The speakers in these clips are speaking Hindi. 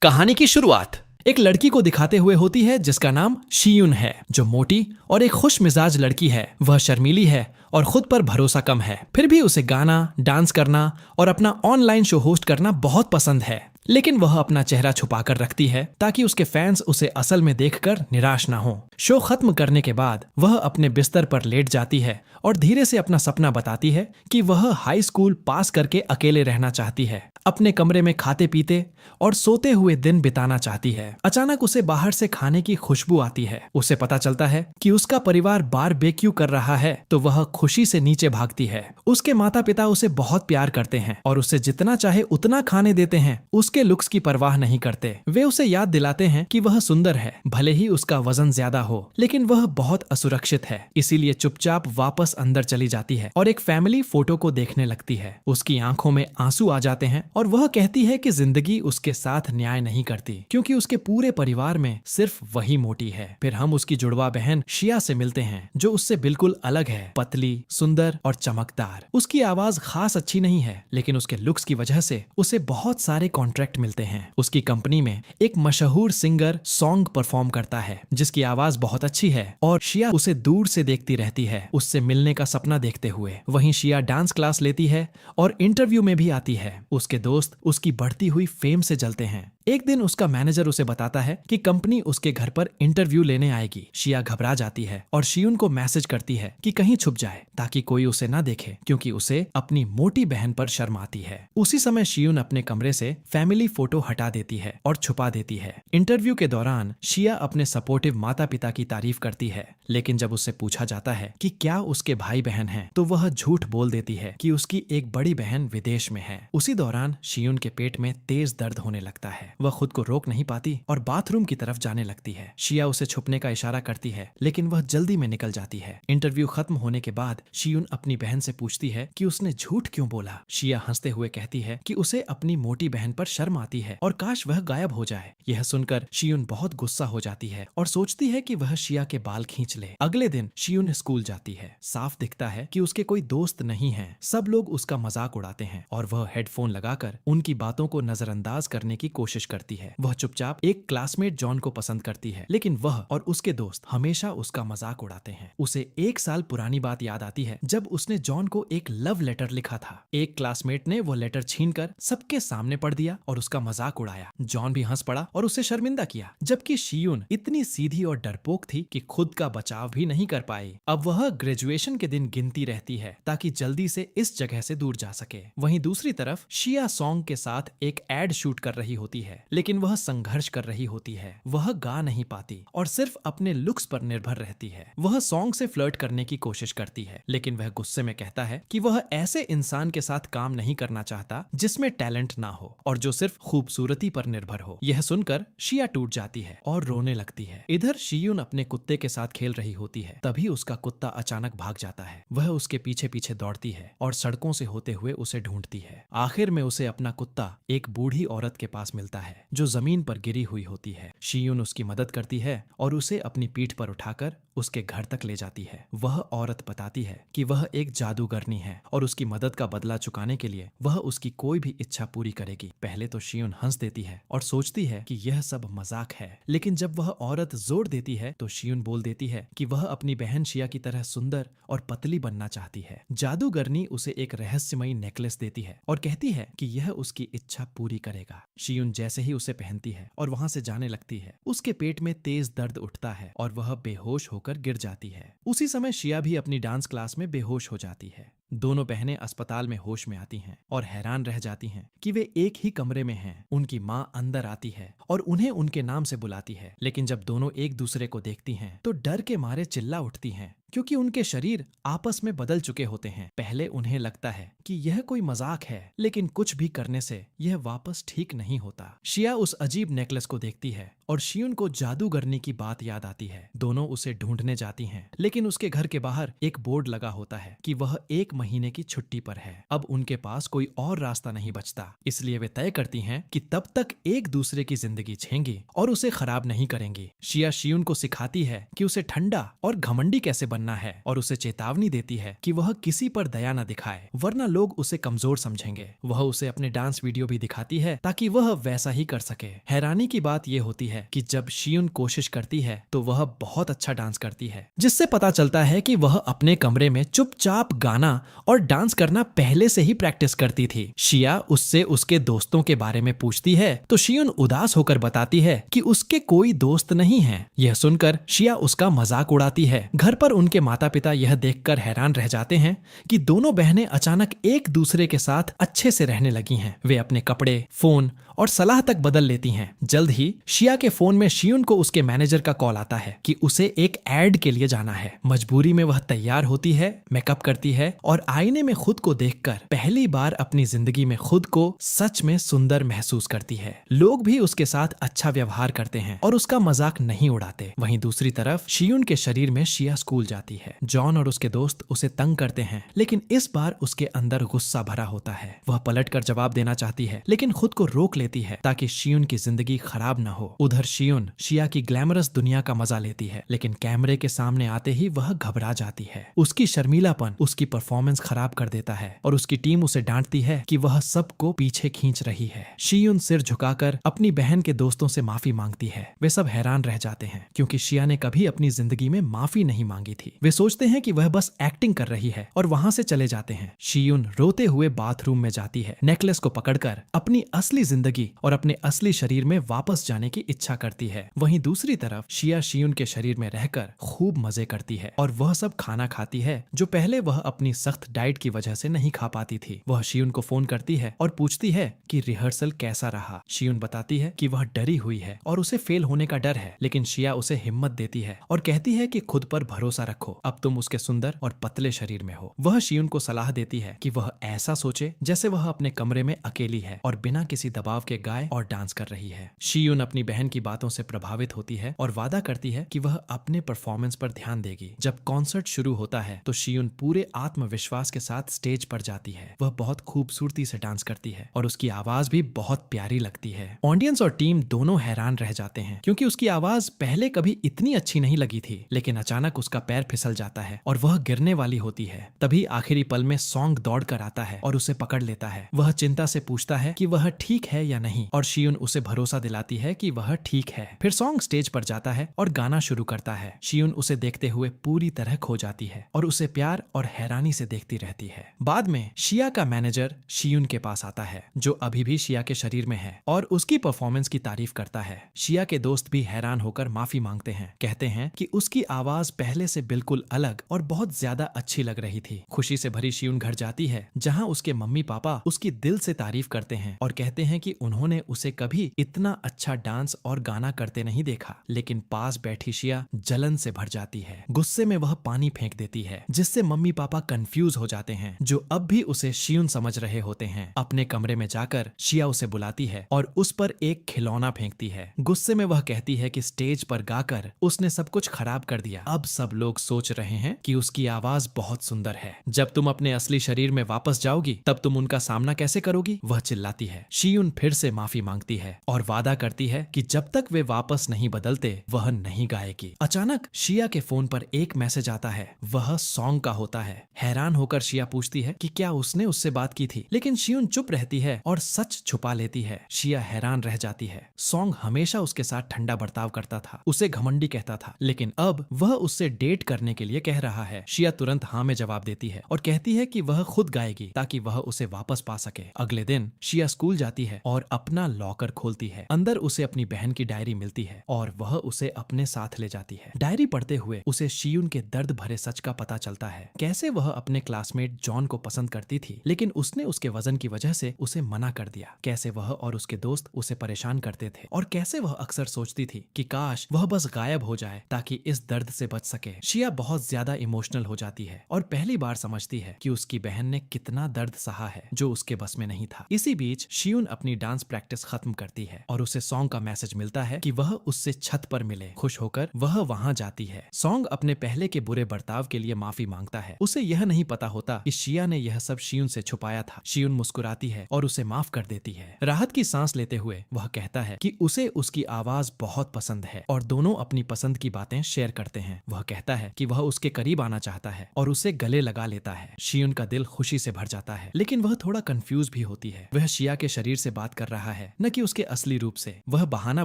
कहानी की शुरुआत एक लड़की को दिखाते हुए होती है जिसका नाम शियुन है, जो मोटी और एक खुश मिजाज लड़की है। वह शर्मीली है और खुद पर भरोसा कम है। फिर भी उसे गाना, डांस करना और अपना ऑनलाइन शो होस्ट करना बहुत पसंद है। लेकिन वह अपना चेहरा छुपाकर रखती है ताकि उसके फैंस उसे असल में देखकर निराश ना हो। शो खत्म करने के बाद वह अपने बिस्तर पर लेट जाती है और धीरे से अपना सपना बताती है कि वह हाई स्कूल पास करके अकेले रहना चाहती है, अपने कमरे में खाते पीते और सोते हुए दिन बिताना चाहती है। अचानक उसे बाहर से खाने की खुशबू आती है। उसे पता चलता है कि उसका परिवार बारबेक्यू कर रहा है, तो वह खुशी से नीचे भागती है। उसके माता पिता उसे बहुत प्यार करते हैं और उसे जितना चाहे उतना खाने देते हैं। उसके लुक्स की परवाह नहीं करते। वे उसे याद दिलाते हैं कि वह सुंदर है, भले ही उसका वजन ज्यादा हो, लेकिन वह बहुत असुरक्षित है। इसीलिए चुपचाप वापस अंदर चली जाती है और एक फैमिली फोटो को देखने लगती है। उसकी आंखों में आंसू आ जाते हैं और वह कहती है कि जिंदगी उसके साथ न्याय नहीं करती, क्योंकि उसके पूरे परिवार में सिर्फ वही मोटी है। फिर हम उसकी जुड़वा बहन शिया से मिलते हैं, जो उससे बिल्कुल अलग है, पतली, सुंदर और चमकदार। उसकी आवाज खास अच्छी नहीं है, लेकिन उसके लुक्स की वजह से उसे बहुत सारे कॉन्ट्रैक्ट मिलते हैं। उसकी कंपनी में एक मशहूर सिंगर सॉन्ग परफॉर्म करता है जिसकी आवाज बहुत अच्छी है और शिया उसे दूर से देखती रहती है, उससे मिलने का सपना देखते हुए। वहीं शिया डांस क्लास लेती है और इंटरव्यू में भी आती है। उसके दोस्त उसकी बढ़ती हुई फेम से जलते हैं। एक दिन उसका मैनेजर उसे बताता है कि कंपनी उसके घर पर इंटरव्यू लेने आएगी। शिया घबरा जाती है और शियुन को मैसेज करती है कि कहीं छुप जाए ताकि कोई उसे ना देखे, क्योंकि उसे अपनी मोटी बहन पर शर्म आती है। उसी समय शियुन अपने कमरे से फैमिली फोटो हटा देती है और छुपा देती है। इंटरव्यू के दौरान शिया अपने सपोर्टिव माता पिता की तारीफ करती है, लेकिन जब उससे पूछा जाता है कि क्या उसके भाई बहन हैं, तो वह झूठ बोल देती है कि उसकी एक बड़ी बहन विदेश में है। उसी दौरान शियुन के पेट में तेज दर्द होने लगता है। वह खुद को रोक नहीं पाती और बाथरूम की तरफ जाने लगती है। शिया उसे छुपने का इशारा करती है, लेकिन वह जल्दी में निकल जाती है। इंटरव्यू खत्म होने के बाद शियुन अपनी बहन से पूछती है कि उसने झूठ क्यों बोला। शिया हंसते हुए कहती है कि उसे अपनी मोटी बहन पर शर्म आती है और काश वह गायब हो जाए। यह सुनकर शियुन बहुत गुस्सा हो जाती है और सोचती है कि वह शिया के बाल खींच ले। अगले दिन शियुन स्कूल जाती है। साफ दिखता है कि उसके कोई दोस्त नहीं है। सब लोग उसका मजाक उड़ाते हैं और वह हेडफोन लगाकर उनकी बातों को नजरअंदाज करने की कोशिश करती है। वह चुपचाप एक क्लासमेट जॉन को पसंद करती है, लेकिन वह और उसके दोस्त हमेशा उसका मजाक उड़ाते हैं। उसे एक साल पुरानी बात याद आती है जब उसने जॉन को एक लव लेटर लिखा था। एक क्लासमेट ने वो लेटर छीनकर सबके सामने पढ़ दिया और उसका मजाक उड़ाया। जॉन भी हंस पड़ा और उसे शर्मिंदा किया, जबकि शियुन इतनी सीधी और डरपोक थी कि खुद का बचाव भी नहीं कर पाई। अब वह ग्रेजुएशन के दिन गिनती रहती है ताकि जल्दी से इस जगह से दूर जा सके। वहीं दूसरी तरफ शिया सॉन्ग के साथ एक एड शूट कर रही होती है, लेकिन वह संघर्ष कर रही होती है। वह गा नहीं पाती और सिर्फ अपने लुक्स पर निर्भर रहती है। वह सॉन्ग से फ्लर्ट करने की कोशिश करती है, लेकिन वह गुस्से में कहता है कि वह ऐसे इंसान के साथ काम नहीं करना चाहता जिसमें टैलेंट ना हो और जो सिर्फ खूबसूरती पर निर्भर हो। यह सुनकर शिया टूट जाती है और रोने लगती है। इधर शियुन अपने कुत्ते के साथ खेल रही होती है, तभी उसका कुत्ता अचानक भाग जाता है। वह उसके पीछे पीछे दौड़ती है और सड़कों से होते हुए उसे ढूंढती है। आखिर में उसे अपना कुत्ता एक बूढ़ी औरत के पास मिलता है जो जमीन पर गिरी हुई होती है। शियुन उसकी मदद करती है और उसे अपनी पीठ पर उठाकर उसके घर तक ले जाती है। वह औरत बताती है कि वह एक जादूगरनी है और उसकी मदद का बदला चुकाने के लिए वह उसकी कोई भी इच्छा पूरी करेगी। पहले तो शियुन हंस देती है और सोचती है कि यह सब मजाक है, लेकिन जब वह औरत जोर देती है तो शियुन बोल देती है कि वह अपनी बहन शिया की तरह सुंदर और पतली बनना चाहती है। जादूगरनी उसे एक रहस्यमयी नेकलेस देती है और कहती है कि यह उसकी इच्छा पूरी करेगा। शियुन जैसे ही उसे पहनती है और वहां से जाने लगती है, उसके पेट में तेज दर्द उठता है और वह बेहोश होकर गिर जाती है। उसी समय शिया भी अपनी डांस क्लास में बेहोश हो जाती है। दोनों बहनें अस्पताल में होश में आती हैं और हैरान रह जाती हैं कि वे एक ही कमरे में हैं। उनकी माँ अंदर आती है और उन्हें उनके नाम से बुलाती है, लेकिन जब दोनों एक दूसरे को देखती हैं तो डर के मारे चिल्ला उठती हैं, क्योंकि उनके शरीर आपस में बदल चुके होते हैं। पहले उन्हें लगता है कि यह कोई मजाक है, लेकिन कुछ भी करने से यह वापस ठीक नहीं होता। शिया उस अजीब नेकलेस को देखती है और शियुन को जादूगरनी की बात याद आती है। दोनों उसे ढूंढने जाती हैं, लेकिन उसके घर के बाहर एक बोर्ड लगा होता है कि वह 1 महीने की छुट्टी पर है। अब उनके पास कोई और रास्ता नहीं बचता, इसलिए वे तय करती हैं कि तब तक एक दूसरे की जिंदगी झेंगी और उसे खराब नहीं करेंगी। शिया शियुन को सिखाती है कि उसे ठंडा और घमंडी कैसे बनना है और उसे चेतावनी देती है कि वह किसी पर दया न दिखाए वरना लोग उसे कमजोर समझेंगे। वह उसे अपने डांस वीडियो भी दिखाती है ताकि वह वैसा ही कर सके। हैरानी की बात यह होती है कि जब शियुन कोशिश करती है तो वह बहुत अच्छा डांस करती है, जिससे पता चलता है कि वह अपने कमरे में चुपचाप गाना और डांस करना पहले से ही प्रैक्टिस करती थी। शिया उससे उसके दोस्तों के बारे में पूछती है तो शियुन उदास होकर बताती है कि उसके कोई दोस्त नहीं है। यह सुनकर शिया उसका मजाक उड़ाती है। घर पर उनके माता पिता यह देखकर हैरान रह जाते हैं कि दोनों बहनें अचानक एक दूसरे के साथ अच्छे से रहने लगी हैं। वे अपने कपड़े, फोन और सलाह तक बदल लेती हैं। जल्द ही शिया के फोन में शियुन को उसके मैनेजर का कॉल आता है कि उसे एक एड के लिए जाना है। मजबूरी में वह तैयार होती है, मेकअप करती है और आईने में खुद को देखकर पहली बार अपनी जिंदगी में खुद को सच में सुंदर महसूस करती है। लोग भी उसके साथ अच्छा व्यवहार करते हैं और उसका मजाक नहीं उड़ाते। वहीं दूसरी तरफ शियुन के शरीर में शिया स्कूल जाती है। जॉन और उसके दोस्त उसे तंग करते हैं, लेकिन इस बार उसके अंदर गुस्सा भरा होता है। वह पलटकर जवाब देना चाहती है लेकिन खुद को रोक लेती है ताकि शियुन की जिंदगी खराब न हो। उधर शियुन शिया की ग्लैमरस दुनिया का मजा लेती है, लेकिन कैमरे के सामने आते ही वह घबरा जाती है। उसकी शर्मीलापन उसकी परफॉर्मेंस खराब कर देता है और उसकी टीम उसे डांटती है कि वह सबको पीछे खींच रही है। शियुन सिर झुकाकर अपनी बहन के दोस्तों से माफी मांगती है। वे सब हैरान रह जाते हैं क्योंकि शिया ने कभी अपनी जिंदगी में माफी नहीं मांगी थी। वे सोचते हैं कि वह बस एक्टिंग कर रही है और वहां से चले जाते हैं। शियुन रोते हुए बाथरूम में जाती है। नेकलेस को पकड़कर अपनी असली जिंदगी और अपने असली शरीर में वापस जाने की इच्छा करती है। वहीं दूसरी तरफ शिया शियुन के शरीर में रहकर खूब मजे करती है और वह सब खाना खाती है जो पहले वह अपनी सख्त डाइट की वजह से नहीं खा पाती थी। वह शियुन को फोन करती है और पूछती है कि रिहर्सल कैसा रहा। शियुन बताती है कि वह डरी हुई है और उसे फेल होने का डर है, लेकिन शिया उसे हिम्मत देती है और कहती है कि खुद पर भरोसा रखो, अब तुम उसके सुंदर और पतले शरीर में हो। वह शियुन को सलाह देती है कि वह ऐसा सोचे जैसे वह अपने कमरे में अकेली है और बिना किसी दबाव के गाए और डांस कर रही है। शियुन अपनी बहन की बातों से प्रभावित होती है और वादा करती है कि वह अपने परफॉर्मेंस पर ध्यान देगी। जब कॉन्सर्ट शुरू होता है तो शियुन पूरे आत्मविश्वास के साथ स्टेज पर जाती है। वह बहुत खूबसूरती से डांस करती है और उसकी आवाज भी बहुत प्यारी लगती है। ऑडियंस और टीम दोनों हैरान रह जाते हैं क्योंकि उसकी आवाज पहले कभी इतनी अच्छी नहीं लगी थी, लेकिन अचानक उसका पैर फिसल जाता है और वह गिरने वाली होती है। तभी आखिरी पल में सॉन्ग दौड़ कर आता है और उसे पकड़ लेता है। वह चिंता से पूछता है कि वह ठीक है या नहीं और शियुन उसे भरोसा दिलाती है कि वह ठीक है। फिर सॉन्ग स्टेज पर जाता है और गाना शुरू करता है। शियुन उसे देखते हुए पूरी तरह खो जाती है और उसे प्यार और हैरानी से देखती रहती है। बाद में शिया का मैनेजर शियुन के पास आता है जो अभी भी शिया के शरीर में है और उसकी परफॉर्मेंस की तारीफ करता है। शिया के दोस्त भी हैरान होकर माफी मांगते हैं, कहते हैं कि उसकी आवाज पहले से बिल्कुल अलग और बहुत ज्यादा अच्छी लग रही थी। खुशी से भरी शियुन घर जाती है जहां उसके मम्मी पापा उसकी दिल से तारीफ करते हैं और कहते हैं कि उन्होंने उसे कभी इतना अच्छा डांस और गाना करते नहीं देखा। लेकिन पास बैठी शिया जलन से भर जाती है। गुस्से में वह पानी फेंक देती है जिससे मम्मी पापा कंफ्यूज हो जाते हैं, जो अब भी उसे शियुन समझ रहे होते हैं। अपने कमरे में जाकर शिया उसे बुलाती है और उस पर एक खिलौना फेंकती है। गुस्से में वह कहती है कि स्टेज पर गाकर उसने सब कुछ खराब कर दिया। अब सब लोग सोच रहे हैं कि उसकी आवाज बहुत सुंदर है। जब तुम अपने असली शरीर में वापस जाओगी तब तुम उनका सामना कैसे करोगी, वह चिल्लाती है। शियुन फिर से माफी मांगती है और वादा करती है कि जब तक वे वापस नहीं बदलते वह नहीं गाएगी। अचानक शिया के फोन पर एक मैसेज आता है। वह सॉन्ग का होता है। हैरान होकर शिया पूछती है कि क्या उसने उससे बात की थी, लेकिन शियुन चुप रहती है और सच छुपा लेती है। शिया हैरान रह जाती है। सॉन्ग हमेशा उसके साथ ठंडा बर्ताव करता था, उसे घमंडी कहता था, लेकिन अब वह उससे डेट करने के लिए कह रहा है। शिया तुरंत हाँ में जवाब देती है और कहती है कि वह खुद गाएगी ताकि वह उसे वापस पा सके। अगले दिन शिया स्कूल जाती है और अपना लॉकर खोलती है। अंदर उसे अपनी बहन की डायरी मिलती है और वह उसे अपने साथ ले जाती है। डायरी पढ़ते हुए उसे शियुन के दर्द भरे सच का पता चलता है। कैसे वह अपने क्लासमेट जॉन को पसंद करती थी, लेकिन उसने उसके वजन की वजह से उसे मना कर दिया। कैसे वह और उसके दोस्त उसे परेशान करते थे और कैसे वह अक्सर सोचती थी कि काश वह बस गायब हो जाए ताकि इस दर्द से बच सके। शिया बहुत ज्यादा इमोशनल हो जाती है और पहली बार समझती है कि उसकी बहन ने कितना दर्द सहा है जो उसके बस में नहीं था। इसी बीच शियुन अपनी डांस प्रैक्टिस खत्म करती है और उसे सॉन्ग का मैसेज मिलता है कि वह उससे छत पर मिले। खुश होकर वह वहां जाती है। सॉन्ग अपने पहले के बुरे बर्ताव के लिए माफी मांगता है। उसे यह नहीं पता होता कि शिया ने यह सब शियुन से छुपाया था। शियुन मुस्कुराती है और उसे माफ कर देती है। राहत की सांस लेते हुए वह कहता है कि उसे उसकी आवाज बहुत पसंद है और दोनों अपनी पसंद की बातें शेयर करते हैं। वह कहता है है कि वह उसके करीब आना चाहता है और उसे गले लगा लेता है। शियुन का दिल खुशी से भर जाता है, लेकिन वह थोड़ा कंफ्यूज भी होती है। वह शिया के शरीर से बात कर रहा है, न कि उसके असली रूप से। वह बहाना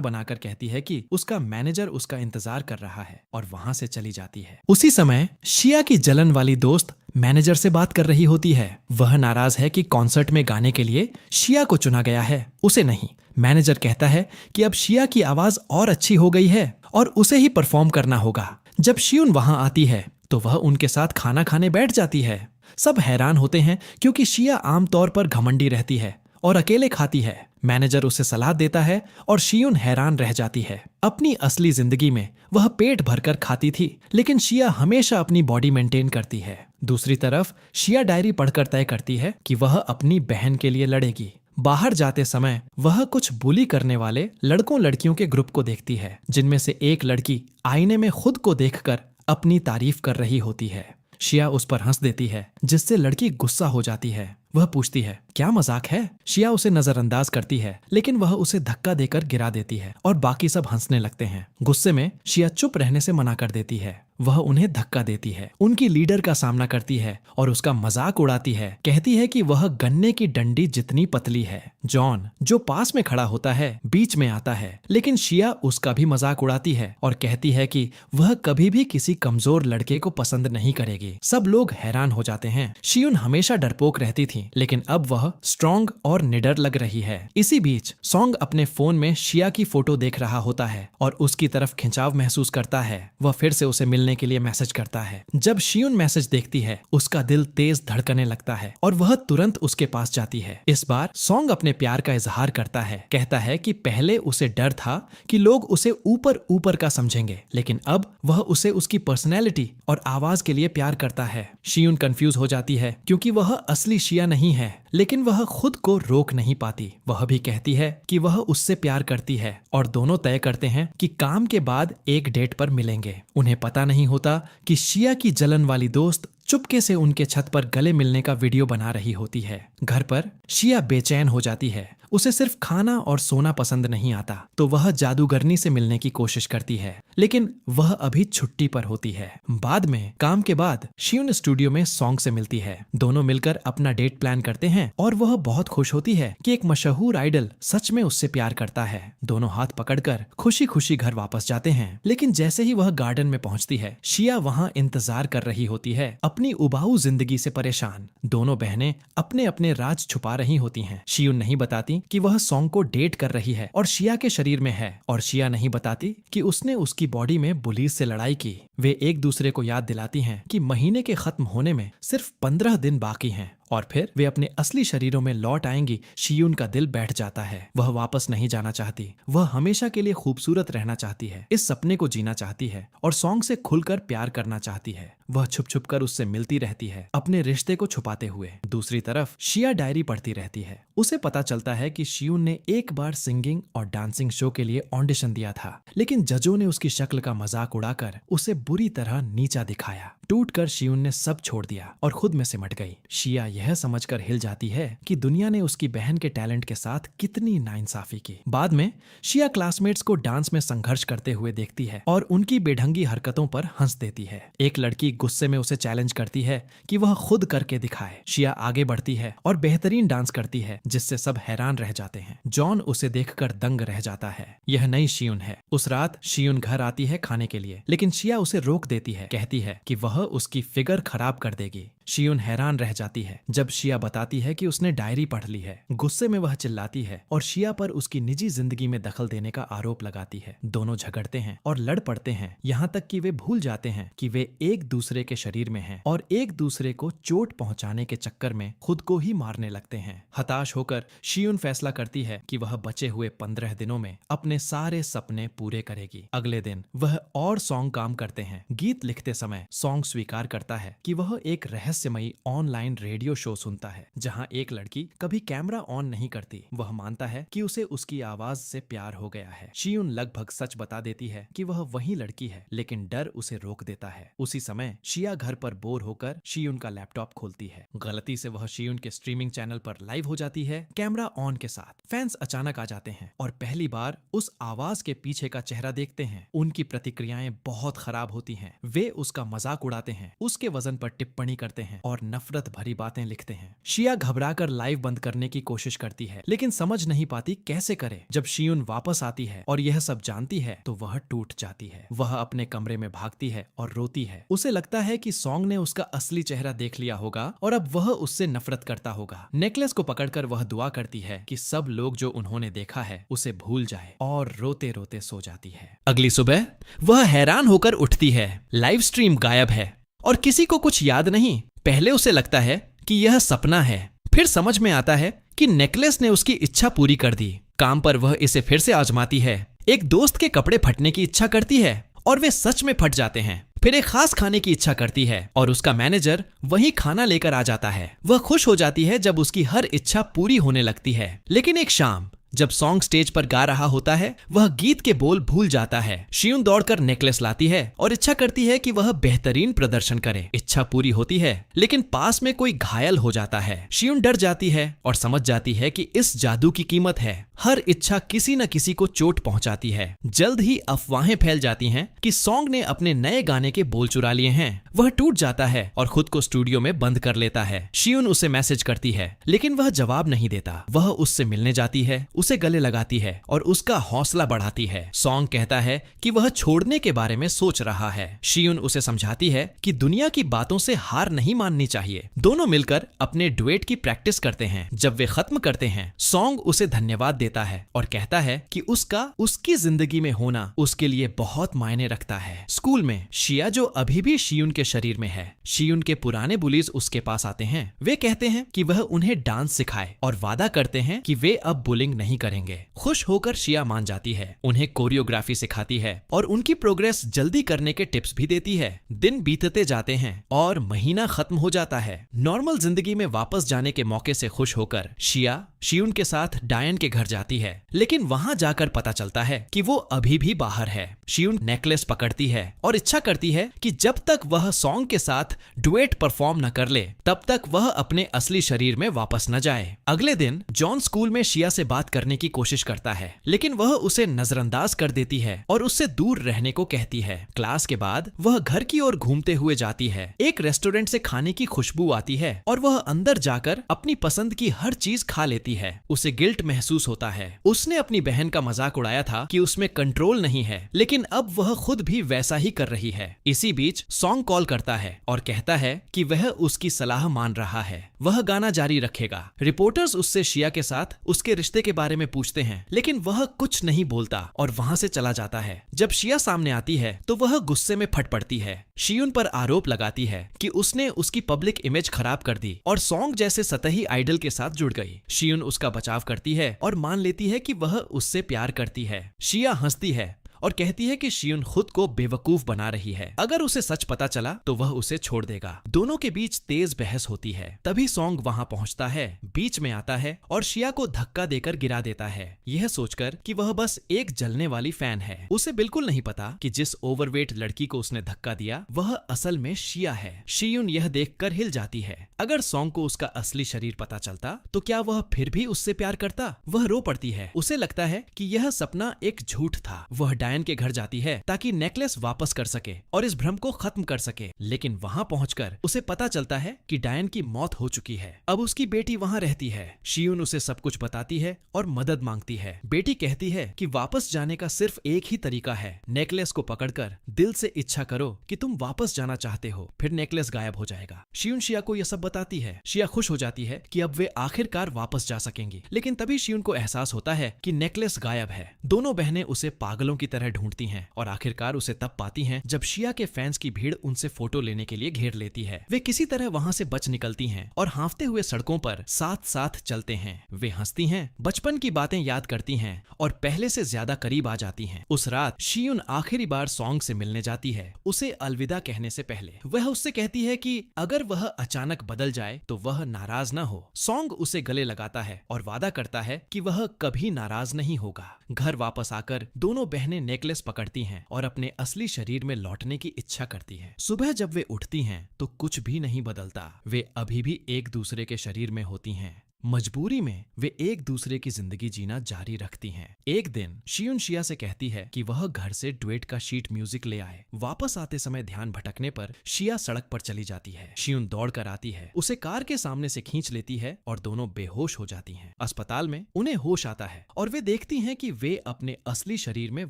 बनाकर कहती है कि उसका मैनेजर उसका इंतजार कर रहा है और वहां से चली जाती है। उसी समय शिया की जलन वाली दोस्त मैनेजर से बात कर रही होती है। वह नाराज है कि कॉन्सर्ट में गाने के लिए शिया को चुना गया है, उसे नहीं। मैनेजर कहता है कि अब शिया की आवाज और अच्छी हो गई है और उसे ही परफॉर्म करना होगा। जब शियुन वहां आती है तो वह उनके साथ खाना खाने बैठ जाती है। सब हैरान होते हैं क्योंकि शिया आमतौर पर घमंडी रहती है और अकेले खाती है। मैनेजर उसे सलाह देता है और शियुन हैरान रह जाती है। अपनी असली जिंदगी में वह पेट भरकर खाती थी, लेकिन शिया हमेशा अपनी बॉडी मेंटेन करती है। दूसरी तरफ शिया डायरी पढ़कर तय करती है कि वह अपनी बहन के लिए लड़ेगी। बाहर जाते समय वह कुछ बुली करने वाले लड़कों लड़कियों के ग्रुप को देखती है, जिनमें से एक लड़की आईने में खुद को देखकर अपनी तारीफ कर रही होती है। शिया उस पर हंस देती है, जिससे लड़की गुस्सा हो जाती है। वह पूछती है, क्या मजाक है? शिया उसे नजरअंदाज करती है, लेकिन वह उसे धक्का देकर गिरा देती है और बाकी सब हंसने लगते हैं। गुस्से में शिया चुप रहने से मना कर देती है। वह उन्हें धक्का देती है, उनकी लीडर का सामना करती है और उसका मजाक उड़ाती है। कहती है कि वह गन्ने की डंडी जितनी पतली है। जॉन, जो पास में खड़ा होता है, बीच में आता है, लेकिन शिया उसका भी मजाक उड़ाती है और कहती है कि वह कभी भी किसी कमजोर लड़के को पसंद नहीं करेगी। सब लोग हैरान हो जाते हैं। शियुन हमेशा डरपोक रहती थी, लेकिन अब वह स्ट्रॉन्ग और निडर लग रही है। इसी बीच सॉन्ग अपने फोन में शिया की फोटो देख रहा होता है और उसकी तरफ खिंचाव महसूस करता है। वह फिर से उसे मिलने के लिए मैसेज करता है। जब शियुन मैसेज देखती है, उसका दिल तेज धड़कने लगता है और वह तुरंत उसके पास जाती है। इस बार सॉन्ग अपने प्यार का इजहार करता है। कहता है कि पहले उसे डर था कि लोग उसे ऊपर ऊपर का समझेंगे, लेकिन अब वह उसे उसकी पर्सनैलिटी और आवाज के लिए प्यार करता है। शियुन कंफ्यूज हो जाती है क्योंकि वह असली शिया नहीं है, लेकिन वह खुद को रोक नहीं पाती। वह भी कहती है कि वह उससे प्यार करती है और दोनों तय करते हैं कि काम के बाद एक डेट पर मिलेंगे। उन्हें पता नहीं होता कि शिया की जलन वाली दोस्त चुपके से उनके छत पर गले मिलने का वीडियो बना रही होती है। घर पर शिया बेचैन हो जाती है। उसे सिर्फ खाना और सोना पसंद नहीं आता, तो वह जादूगरनी से मिलने की कोशिश करती है, लेकिन वह अभी छुट्टी पर होती है। बाद में काम के बाद शियुन स्टूडियो में सॉन्ग से मिलती है। दोनों मिलकर अपना डेट प्लान करते हैं और वह बहुत खुश होती है कि एक मशहूर आइडल सच में उससे प्यार करता है। दोनों हाथ पकड़कर खुशी खुशी घर वापस जाते हैं, लेकिन जैसे ही वह गार्डन में पहुंचती है, शिया वहां इंतजार कर रही होती है, अपनी उबाऊ जिंदगी से परेशान। दोनों बहनें अपने अपने राज छुपा रही होती हैं। शियुन नहीं बताती कि वह सॉन्ग को डेट कर रही है और शिया के शरीर में है, और शिया नहीं बताती कि उसने उसकी बॉडी में बुलीज से लड़ाई की। वे एक दूसरे को याद दिलाती हैं कि महीने के खत्म होने में सिर्फ 15 दिन बाकी हैं और फिर वे अपने असली शरीरों में लौट आएंगी। शियुन का दिल बैठ जाता है। वह वापस नहीं जाना चाहती। वह हमेशा के लिए खूबसूरत रहना चाहती है, इस सपने को जीना चाहती है और सॉन्ग से खुलकर प्यार करना चाहती है। वह छुप छुप कर उससे मिलती रहती है, अपने रिश्ते को छुपाते हुए। दूसरी तरफ शिया डायरी पढ़ती रहती है। उसे पता चलता है कि शियुन ने एक बार सिंगिंग और डांसिंग शो के लिए ऑडिशन दिया था, लेकिन जजों ने उसकी शक्ल का मजाक उड़ाकर उसे बुरी तरह नीचा दिखाया। टूटकर शियुन ने सब छोड़ दिया और खुद में सिमट गई। शिया यह समझकर हिल जाती है कि दुनिया ने उसकी बहन के टैलेंट के साथ कितनी नाइंसाफी की। बाद में शिया क्लासमेट्स को डांस में संघर्ष करते हुए देखती है और उनकी बेढंगी हरकतों पर हंस देती है। एक लड़की गुस्से में उसे चैलेंज करती है कि वह खुद करके दिखाए। शिया आगे बढ़ती है और बेहतरीन डांस करती है, जिससे सब हैरान रह जाते हैं। जॉन उसे देखकर दंग रह जाता है। यह नई शियुन है। उस रात शियुन घर आती है खाने के लिए, लेकिन शिया उसे रोक देती है। कहती है कि वह उसकी फिगर खराब कर देगी। शियुन हैरान रह जाती है जब शिया बताती है कि उसने डायरी पढ़ ली है। गुस्से में वह चिल्लाती है और शिया पर उसकी निजी जिंदगी में दखल देने का आरोप लगाती है। दोनों झगड़ते हैं और लड़ पड़ते हैं, यहाँ तक कि वे भूल जाते हैं कि वे एक दूसरे के शरीर में हैं और एक दूसरे को चोट पहुंचाने के चक्कर में खुद को ही मारने लगते हैं। हताश होकर शियुन फैसला करती है कि वह बचे हुए 15 दिनों में अपने सारे सपने पूरे करेगी। अगले दिन वह और सॉन्ग काम करते हैं। गीत लिखते समय सॉन्ग स्वीकार करता है कि वह एक रहस्य रहस्यमयी ऑनलाइन रेडियो शो सुनता है जहां एक लड़की कभी कैमरा ऑन नहीं करती। वह मानता है कि उसे उसकी आवाज से प्यार हो गया है। शियुन लगभग सच बता देती है कि वह वही लड़की है, लेकिन डर उसे रोक देता है। उसी समय शिया घर पर बोर होकर शियुन का लैपटॉप खोलती है। गलती से वह शियुन के स्ट्रीमिंग चैनल पर लाइव हो जाती है, कैमरा ऑन के साथ। फैंस अचानक आ जाते हैं और पहली बार उस आवाज के पीछे का चेहरा देखते हैं। उनकी प्रतिक्रियाएं बहुत खराब होती हैं। वे उसका मजाक उड़ाते हैं, उसके वजन पर टिप्पणी करते हैं और नफरत भरी बातें लिखते हैं। शिया घबराकर लाइव बंद करने की कोशिश करती है, लेकिन समझ नहीं पाती कैसे करे। जब शियुन वापस आती है और यह सब जानती है तो वह टूट जाती है। वह अपने कमरे में भागती है और रोती है। उसे लगता है कि सॉन्ग ने उसका असली चेहरा देख लिया होगा और अब वह उससे नफरत करता होगा। नेकलेस को पकड़कर वह दुआ करती है कि सब लोग जो उन्होंने देखा है उसे भूल जाए, और रोते रोते सो जाती है। अगली सुबह वह हैरान होकर उठती है। लाइव स्ट्रीम गायब है और किसी को कुछ याद नहीं। पहले उसे लगता है कि यह सपना है, फिर समझ में आता है कि नेकलेस ने उसकी इच्छा पूरी कर दी। काम पर वह इसे फिर से आजमाती है। एक दोस्त के कपड़े फटने की इच्छा करती है और वे सच में फट जाते हैं। फिर एक खास खाने की इच्छा करती है और उसका मैनेजर वही खाना लेकर आ जाता है। वह खुश हो जाती है जब उसकी हर इच्छा पूरी होने लगती है। लेकिन एक शाम जब सॉन्ग स्टेज पर गा रहा होता है, वह गीत के बोल भूल जाता है। शियुन दौड़कर नेकलेस लाती है और इच्छा करती है कि वह बेहतरीन प्रदर्शन करे। इच्छा पूरी होती है, लेकिन पास में कोई घायल हो जाता है। शियुन डर जाती है और समझ जाती है कि इस जादू की कीमत है। हर इच्छा किसी न किसी को चोट पहुंचाती है। जल्द ही अफवाहें फैल जाती हैं कि सॉन्ग ने अपने नए गाने के बोल चुरा लिए हैं। वह टूट जाता है और खुद को स्टूडियो में बंद कर लेता है। शियुन उसे मैसेज करती है, लेकिन वह जवाब नहीं देता। वह उससे मिलने जाती है, उसे गले लगाती है और उसका हौसला बढ़ाती है। सॉन्ग कहता है कि वह छोड़ने के बारे में सोच रहा है। शियुन उसे समझाती है कि दुनिया की बातों से हार नहीं माननी चाहिए। दोनों मिलकर अपने डुएट की प्रैक्टिस करते हैं। जब वे खत्म करते हैं, सॉन्ग उसे धन्यवाद देता है और कहता है कि उसकी जिंदगी में होना उसके लिए बहुत मायने रखता है। स्कूल में शिया, जो अभी भी शियुन के शरीर में है, शियुन के पुराने बुलीज उसके पास आते हैं। वे कहते हैं कि वह उन्हें डांस सिखाए और वादा करते हैं कि वे अब बुलिंग नहीं करेंगे। खुश होकर शिया मान जाती है, उन्हें कोरियोग्राफी सिखाती है और उनकी प्रोग्रेस जल्दी करने के टिप्स भी देती है। दिन बीतते जाते हैं और महीना खत्म हो जाता है। नॉर्मल जिंदगी में वापस जाने के मौके से खुश होकर शिया शियुन के साथ डायन के घर जाती है, लेकिन वहां जाकर पता चलता है कि वो अभी भी बाहर है। शियुन नेकलेस पकड़ती है और इच्छा करती है कि जब तक वह सॉन्ग के साथ डुएट परफॉर्म न कर ले, तब तक वह अपने असली शरीर में वापस न जाए। अगले दिन जॉन स्कूल में शिया से बात करने की कोशिश करता है, लेकिन वह उसे नजरअंदाज कर देती है और उससे दूर रहने को कहती है। क्लास के बाद वह घर की ओर घूमते हुए जाती है। एक रेस्टोरेंट से खाने की खुशबू आती है और वह अंदर जाकर अपनी पसंद की हर चीज खा लेती है। उसे गिल्ट महसूस होता है। उसने अपनी बहन का मजाक उड़ाया था कि उसमें कंट्रोल नहीं है, लेकिन अब वह खुद भी वैसा ही कर रही है। इसी बीच सॉन्ग कॉल करता है और कहता है कि वह उसकी सलाह मान रहा है, वह गाना जारी रखेगा। रिपोर्टर्स उससे शिया के साथ उसके रिश्ते के बारे में पूछते हैं, लेकिन वह कुछ नहीं बोलता और वहां से चला जाता है। जब शिया सामने आती है तो वह गुस्से में फट पड़ती है। शियुन पर आरोप लगाती है कि उसने उसकी पब्लिक इमेज खराब कर दी और सॉन्ग जैसे सतही आइडल के साथ जुड़ गई। शियुन उसका बचाव करती है और मान लेती है कि वह उससे प्यार करती है। शिया हंसती है और कहती है कि शियुन खुद को बेवकूफ बना रही है। अगर उसे सच पता चला तो वह उसे छोड़ देगा। दोनों के बीच तेज बहस होती है। तभी सॉन्ग वहां पहुंचता है, बीच में आता है और शिया को धक्का देकर गिरा देता है, यह सोचकर कि वह बस एक जलने वाली फैन है। उसे बिल्कुल नहीं पता कि जिस ओवरवेट लड़की को उसने धक्का दिया वह असल में शिया है। शियुन यह देखकर हिल जाती है। अगर सॉन्ग को उसका असली शरीर पता चलता तो क्या वह फिर भी उससे प्यार करता? वह रो पड़ती है। उसे लगता है कि यह सपना एक झूठ था। वह डायन के घर जाती है ताकि नेकलेस वापस कर सके और इस भ्रम को खत्म कर सके, लेकिन वहां पहुंचकर उसे पता चलता है कि डायन की मौत हो चुकी है। अब उसकी बेटी वहां रहती है। शियुन उसे सब कुछ बताती है और मदद मांगती है। बेटी कहती है कि वापस जाने का सिर्फ एक ही तरीका है, नेकलेस को पकड़कर दिल से इच्छा करो कि तुम वापस जाना चाहते हो, फिर नेकलेस गायब हो जाएगा। शियुन शिया को यह सब बताती है। शिया खुश हो जाती है कि अब वे आखिरकार वापस जा सकेंगी, लेकिन तभी शियुन को एहसास होता है कि नेकलेस गायब है। दोनों बहनें उसे पागलों की तरह ढूंढती हैं और आखिरकार उसे तब पाती हैं जब शिया के फैंस की भीड़ उनसे फोटो लेने के लिए घेर लेती है। वे किसी तरह वहां से बच निकलती हैं और हाँफते हुए सड़कों पर साथ साथ चलते हैं। वे हंसती हैं, बचपन की बातें याद करती हैं और पहले से ज्यादा करीब आ जाती हैं। उस रात शियुन आखिरी बार सॉन्ग से मिलने जाती है। उसे अलविदा कहने से पहले वह उससे कहती है कि अगर वह अचानक बदल जाए तो वह नाराज न हो। सॉन्ग उसे गले लगाता है और वादा करता है कि वह कभी नाराज नहीं होगा। घर वापस आकर दोनों बहनें नेकलेस पकड़ती हैं और अपने असली शरीर में लौटने की इच्छा करती हैं। सुबह जब वे उठती हैं तो कुछ भी नहीं बदलता। वे अभी भी एक दूसरे के शरीर में होती हैं। मजबूरी में वे एक दूसरे की जिंदगी जीना जारी रखती हैं। एक दिन शियुन शिया से कहती है कि वह घर से डुएट का शीट म्यूजिक ले आए। वापस आते समय ध्यान भटकने पर शिया सड़क पर चली जाती है। शियुन दौड़ कर आती है, उसे कार के सामने से खींच लेती है और दोनों बेहोश हो जाती हैं। अस्पताल में उन्हें होश आता है और वे देखती हैं कि वे अपने असली शरीर में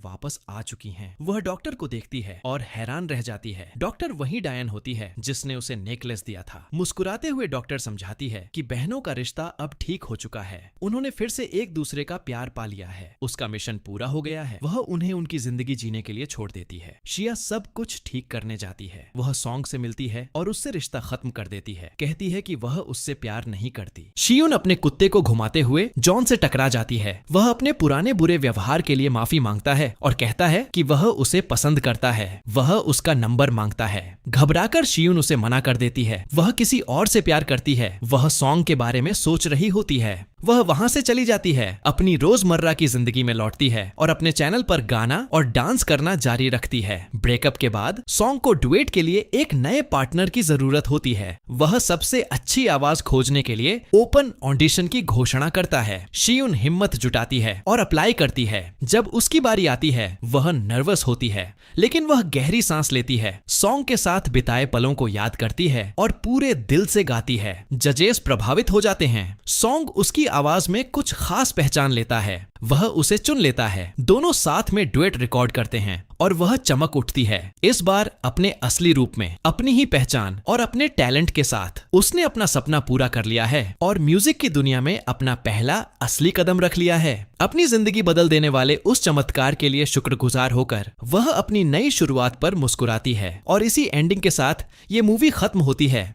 वापस आ चुकी हैं। वह डॉक्टर को देखती है और हैरान रह जाती है। डॉक्टर वही डायन होती है जिसने उसे नेकलेस दिया था। मुस्कुराते हुए डॉक्टर समझाती है कि बहनों का रिश्ता अब ठीक हो चुका है। उन्होंने फिर से एक दूसरे का प्यार पा लिया है। उसका मिशन पूरा हो गया है। वह उन्हें उनकी जिंदगी जीने के लिए छोड़ देती है। शिया सब कुछ ठीक करने जाती है। वह सॉन्ग से मिलती है और उससे रिश्ता खत्म कर देती है। कहती है कि वह उससे प्यार नहीं करती। शियुन अपने कुत्ते को घुमाते हुए जॉन से टकरा जाती है। वह अपने पुराने बुरे व्यवहार के लिए माफी मांगता है और कहता है कि वह उसे पसंद करता है। वह उसका नंबर मांगता है। घबराकर शियुन उसे मना कर देती है। वह किसी और से प्यार करती है। वह सॉन्ग के बारे में सोच रही होती है। वह वहां से चली जाती है, अपनी रोजमर्रा की जिंदगी में लौटती है और अपने चैनल पर गाना और डांस करना जारी रखती है। ब्रेकअप के बाद सॉन्ग को डुएट के लिए एक नए पार्टनर की जरूरत होती है। वह सबसे अच्छी आवाज खोजने के लिए ओपन ऑडिशन की घोषणा करता है। शियुन हिम्मत जुटाती है और अप्लाई करती है। जब उसकी बारी आती है वह नर्वस होती है, लेकिन वह गहरी सांस लेती है, सॉन्ग के साथ बिताए पलों को याद करती है और पूरे दिल से गाती है। जजेस प्रभावित हो जाते हैं। सॉन्ग उसकी आवाज में कुछ खास पहचान लेता है। वह उसे चुन लेता है। दोनों साथ में डुएट रिकॉर्ड करते हैं और वह चमक उठती है। इस बार अपने असली रूप में, अपनी ही पहचान और अपने टैलेंट के साथ उसने अपना सपना पूरा कर लिया है और म्यूजिक की दुनिया में अपना पहला असली कदम रख लिया है। अपनी जिंदगी बदल देने वाले उस चमत्कार के लिए शुक्रगुजार होकर वह अपनी नई शुरुआत पर मुस्कुराती है। और इसी एंडिंग के साथ ये मूवी खत्म होती है।